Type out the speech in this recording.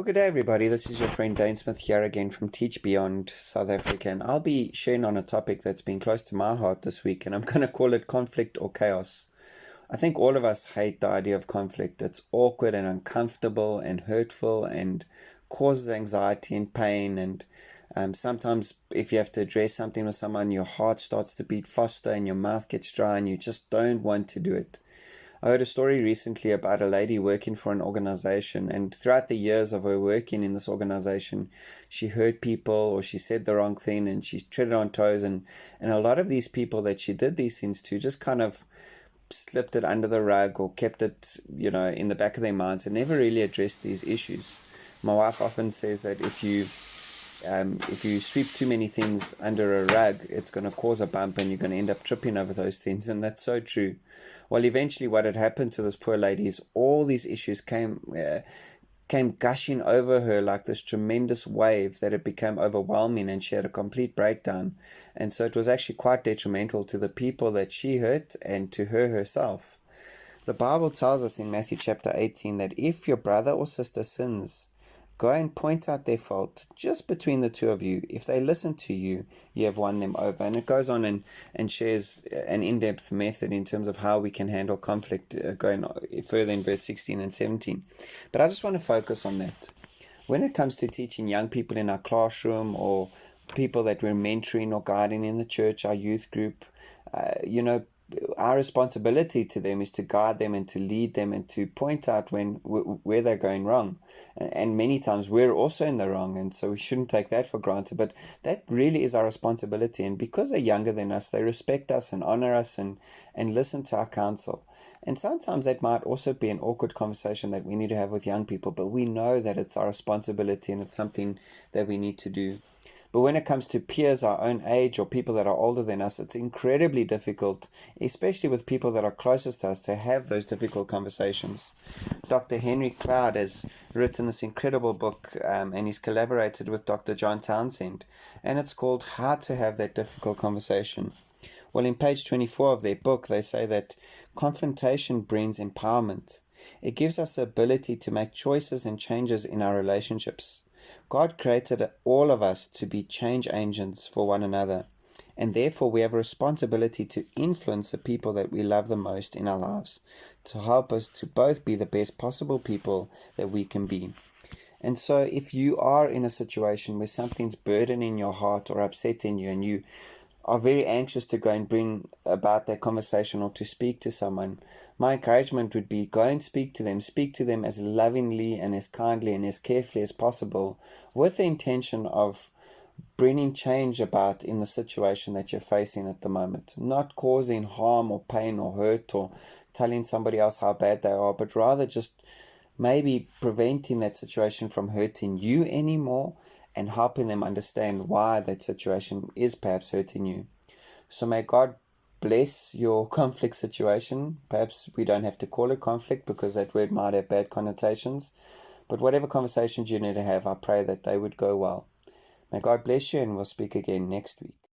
Well, good day, everybody. This is your friend Dane Smith here again from TeachBeyond South Africa, and I'll be sharing on a topic that's been close to my heart this week, and I'm going to call it conflict or chaos. I think all of us hate the idea of conflict. It's awkward and uncomfortable and hurtful and causes anxiety and pain. And sometimes if you have to address something with someone, your heart starts to beat faster and your mouth gets dry and you just don't want to do it. I heard a story recently about a lady working for an organization, and throughout the years of her working in this organization, she hurt people or she said the wrong thing and she treaded on toes, and a lot of these people that she did these things to just kind of slipped it under the rug or kept it, in the back of their minds and never really addressed these issues. My wife often says that if you sweep too many things under a rug, it's going to cause a bump and you're going to end up tripping over those things. And that's so true. Well, eventually what had happened to this poor lady is all these issues came gushing over her like this tremendous wave that it became overwhelming, and she had a complete breakdown. And so it was actually quite detrimental to the people that she hurt and to her herself. The Bible tells us in Matthew chapter 18 that if your brother or sister sins, go and point out their fault just between the two of you. If they listen to you, you have won them over. And it goes on and shares an in-depth method in terms of how we can handle conflict, going further in verse 16 and 17. But I just want to focus on that. When it comes to teaching young people in our classroom or people that we're mentoring or guiding in the church, our youth group, our responsibility to them is to guide them and to lead them and to point out where they're going wrong. And many times we're also in the wrong, and so we shouldn't take that for granted. But that really is our responsibility. And because they're younger than us, they respect us and honor us and listen to our counsel. And sometimes that might also be an awkward conversation that we need to have with young people, but we know that it's our responsibility and it's something that we need to do. But when it comes to peers our own age or people that are older than us, it's incredibly difficult, especially with people that are closest to us, to have those difficult conversations. Dr. Henry Cloud has written this incredible book, and he's collaborated with Dr. John Townsend, and it's called How to Have That Difficult Conversation. Well, in page 24 of their book, they say that confrontation brings empowerment. It gives us the ability to make choices and changes in our relationships. God created all of us to be change agents for one another, and therefore we have a responsibility to influence the people that we love the most in our lives, to help us to both be the best possible people that we can be. And so if you are in a situation where something's burdening your heart or upsetting you, and you are very anxious to go and bring about that conversation or to speak to someone, my encouragement would be go and speak to them as lovingly and as kindly and as carefully as possible, with the intention of bringing change about in the situation that you're facing at the moment, not causing harm or pain or hurt or telling somebody else how bad they are, but rather just maybe preventing that situation from hurting you anymore and helping them understand why that situation is perhaps hurting you. So may God bless your conflict situation. Perhaps we don't have to call it conflict because that word might have bad connotations. But whatever conversations you need to have, I pray that they would go well. May God bless you, and we'll speak again next week.